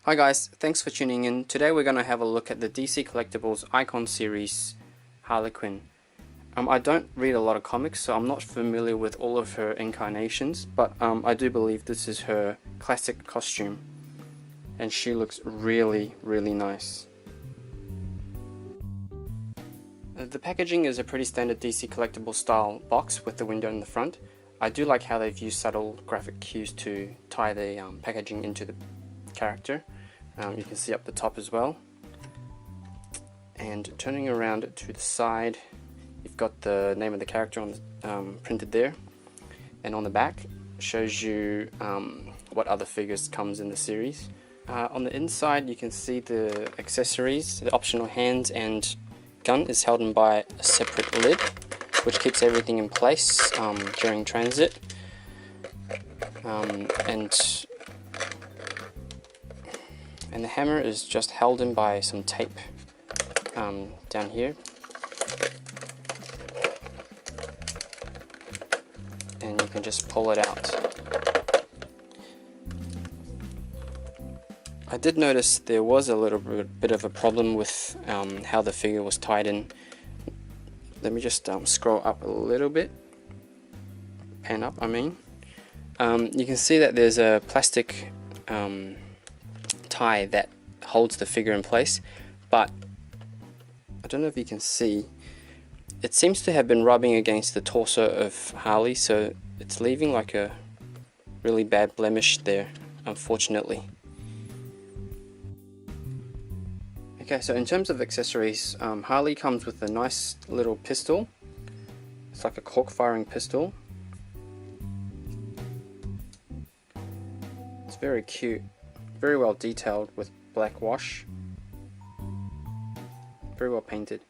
Hi guys, thanks for tuning in. Today we're going to have a look at the DC Collectibles Icon Series Harley Quinn. I don't read a lot of comics, so I'm not familiar with all of her incarnations, but I do believe this is her classic costume, and she looks really nice. The packaging is a pretty standard DC Collectibles style box with the window in the front. I do like how they've used subtle graphic cues to tie the packaging into the character. You can see up the top as well. And turning around to the side, you've got the name of the character on printed there, and on the back shows you what other figures comes in the series. On the inside you can see the accessories, the optional hands and gun is held in by a separate lid, which keeps everything in place during transit. And the hammer is just held in by some tape down here. And you can just pull it out. I did notice there was a little bit of a problem with how the figure was tied in. Let me just scroll up a little bit. Pan up, I mean. You can see that there's a plastic tie that holds the figure in place, but I don't know if you can see, it seems to have been rubbing against the torso of Harley, so it's leaving like a really bad blemish there, unfortunately. Okay, so in terms of accessories, Harley comes with a nice little pistol. It's like a cork firing pistol. It's very cute, very well detailed with black wash, very well painted.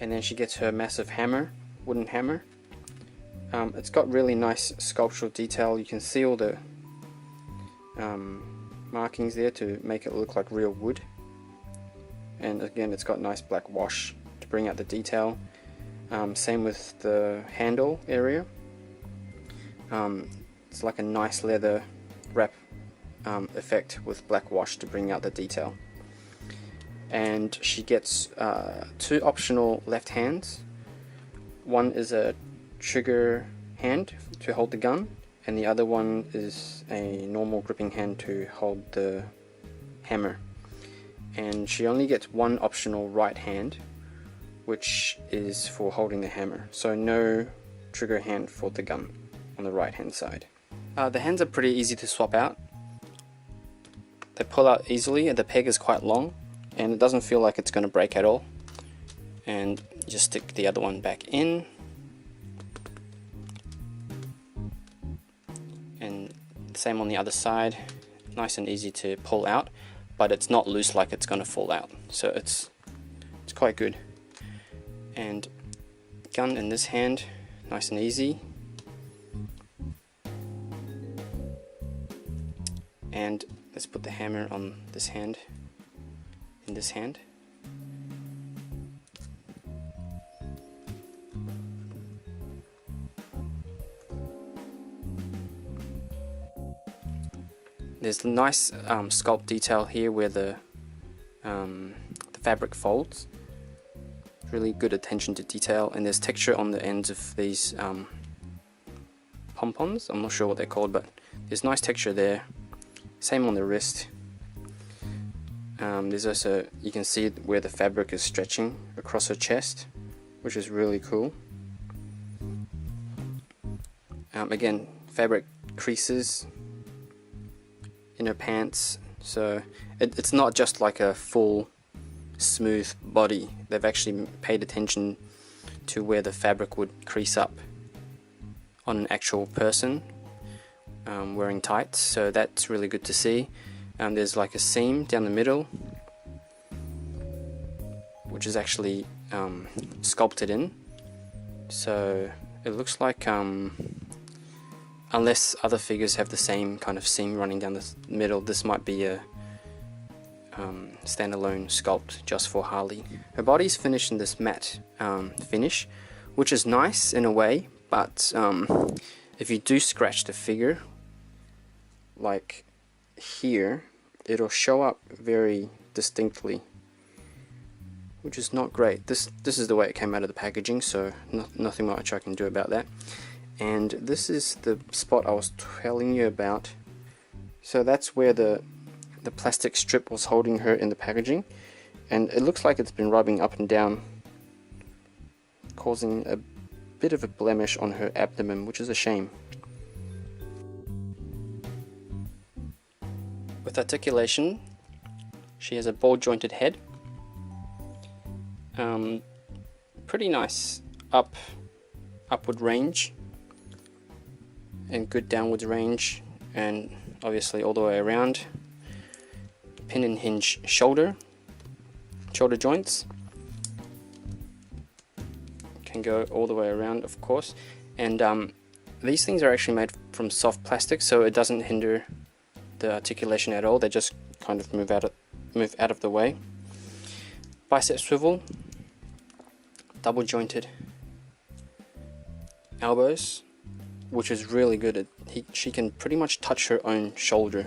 And then she gets her massive hammer, wooden hammer. It's got really nice sculptural detail. You can see all the markings there to make it look like real wood. And again, it's got nice black wash to bring out the detail. Same with the handle area. It's like a nice leather wrap effect with black wash to bring out the detail. And she gets two optional left hands. One is a trigger hand to hold the gun, and the other one is a normal gripping hand to hold the hammer. And she only gets one optional right hand, which is for holding the hammer, so no trigger hand for the gun on the right hand side. The hands are pretty easy to swap out. They pull out easily, and the peg is quite long, and it doesn't feel like it's going to break at all. And just stick the other one back in, and same on the other side, nice and easy to pull out, but it's not loose like it's going to fall out, so it's quite good. And gun in this hand, nice and easy. And let's put the hammer on this hand, in this hand. There's a nice sculpt detail here where the fabric folds. Really good attention to detail, and there's texture on the ends of these pom-poms. I'm not sure what they're called, but there's nice texture there. Same on the wrist. There's also, you can see where the fabric is stretching across her chest, which is really cool. Again, fabric creases in her pants, so it's not just like a full smooth body. They've actually paid attention to where the fabric would crease up on an actual person wearing tights, so that's really good to see. There's like a seam down the middle, which is actually sculpted in, so it looks like unless other figures have the same kind of seam running down the middle, this might be a standalone sculpt just for Harley. Her body's finished in this matte finish, which is nice in a way, but if you do scratch the figure, like here, it'll show up very distinctly, which is not great. This is the way it came out of the packaging, so nothing much I can do about that. And this is the spot I was telling you about. So that's where the plastic strip was holding her in the packaging, and it looks like it's been rubbing up and down, causing a bit of a blemish on her abdomen, which is a shame. With Articulation, she has a ball jointed head. Pretty nice upward range and good downwards range, and obviously all the way around. Pin and hinge shoulder joints can go all the way around, of course, and these things are actually made from soft plastic, so it doesn't hinder the articulation at all. They just kind of move out of the way. Bicep swivel, double jointed elbows, which is really good. She can pretty much touch her own shoulder,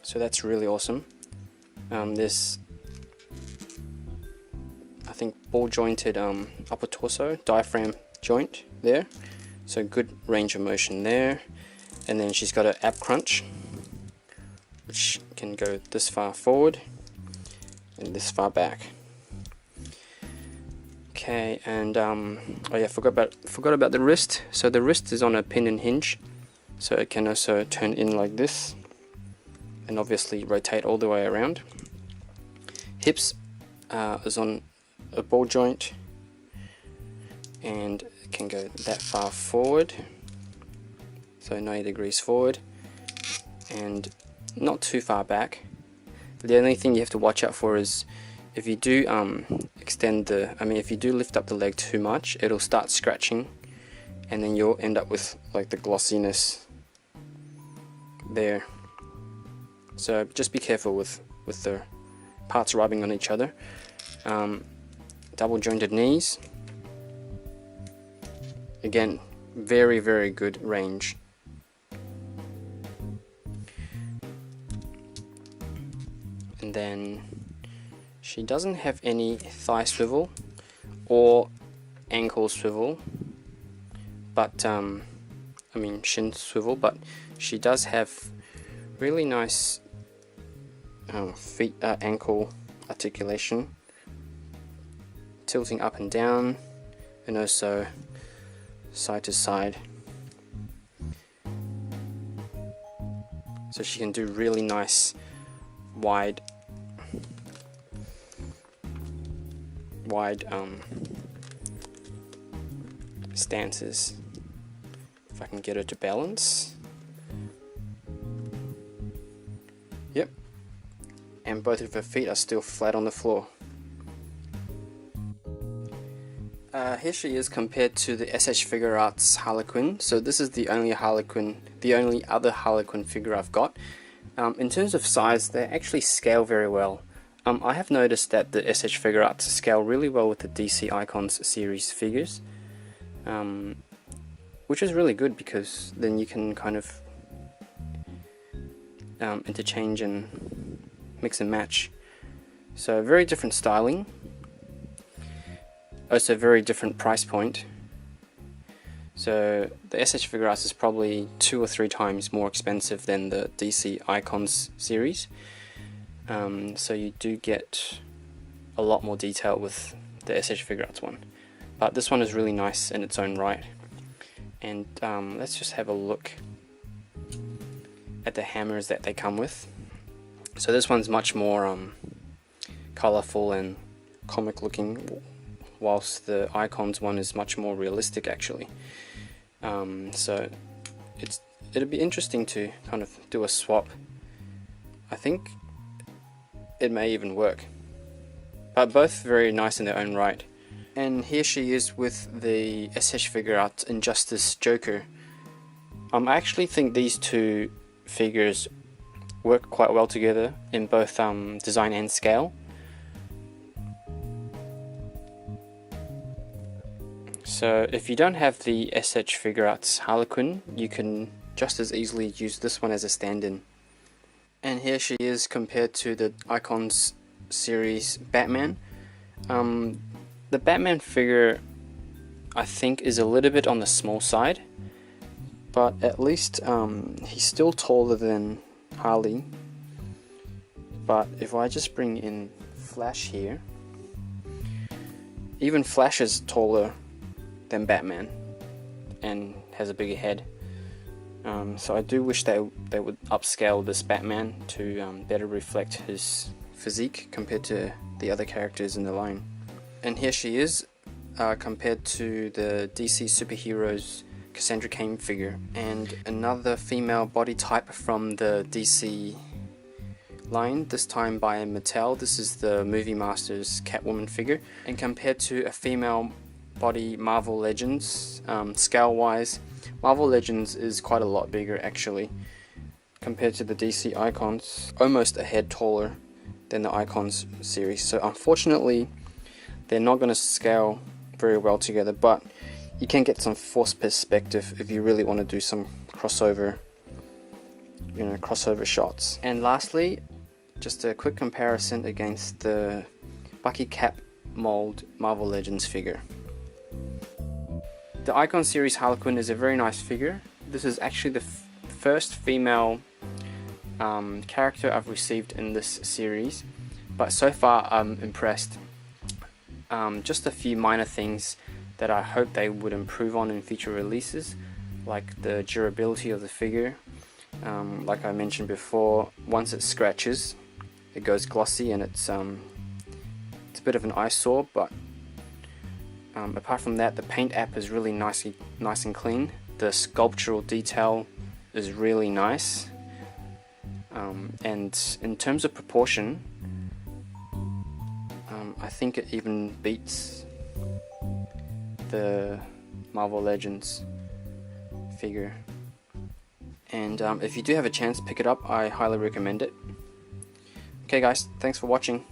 so that's really awesome. This, I think, ball jointed upper torso diaphragm joint there, so good range of motion there. And then she's got an ab crunch, which can go this far forward and this far back. Okay, and oh yeah, forgot about the wrist. So the wrist is on a pin and hinge, so it can also turn in like this, and obviously rotate all the way around. Hips is on a ball joint, and it can go that far forward, so 90 degrees forward, and not too far back. The only thing you have to watch out for is if you do if you do lift up the leg too much, it'll start scratching, and then you'll end up with like the glossiness there. So just be careful with the parts rubbing on each other. Double jointed knees, again, very, very good range. And then she doesn't have any thigh swivel or ankle swivel, but shin swivel, but she does have really nice ankle articulation, tilting up and down, and also side to side. So she can do really nice wide stances. If I can get her to balance. Yep. And both of her feet are still flat on the floor. Here she is compared to the SH Figure Arts Harley Quinn. So this is the only other Harley Quinn figure I've got. In terms of size, they actually scale very well. I have noticed that the SH Figure Arts scale really well with the DC Icons series figures, which is really good because then you can kind of interchange and mix and match. So very different styling, also very different price point. So the SH Figure Arts is probably 2 or 3 times more expensive than the DC Icons series. So you do get a lot more detail with the SH Figure Arts one. But this one is really nice in its own right. And let's just have a look at the hammers that they come with. So this one's much more colorful and comic looking, whilst the Icons one is much more realistic actually. So it'll be interesting to kind of do a swap. I think it may even work, but both very nice in their own right. And here she is with the SH Figure Arts Injustice Joker. I actually think these two figures work quite well together in both design and scale. So if you don't have the SH Figure Arts Harley Quinn, you can just as easily use this one as a stand-in. And here she is compared to the Icons series Batman. The Batman figure, I think, is a little bit on the small side, but at least he's still taller than Harley. But if I just bring in Flash here, even Flash is taller than Batman and has a bigger head. So I do wish they would upscale this Batman to better reflect his physique compared to the other characters in the line. And here she is compared to the DC Superheroes Cassandra Cain figure, and another female body type from the DC line, this time by Mattel. This is the Movie Masters Catwoman figure, and compared to a female body Marvel Legends, scale wise, Marvel Legends is quite a lot bigger actually compared to the DC Icons, almost a head taller than the Icons series. So unfortunately they're not going to scale very well together, but you can get some forced perspective if you really want to do some crossover, crossover shots. And lastly, just a quick comparison against the Bucky Cap mold Marvel Legends figure. The Icon series Harley Quinn is a very nice figure. This is actually the first female character I've received in this series, but so far I'm impressed. Just a few minor things that I hope they would improve on in future releases, like the durability of the figure. Like I mentioned before, once it scratches, it goes glossy and it's a bit of an eyesore, but apart from that, the paint app is really nice and clean. The sculptural detail is really nice, and in terms of proportion, I think it even beats the Marvel Legends figure. And if you do have a chance, pick it up. I highly recommend it. Okay guys, thanks for watching.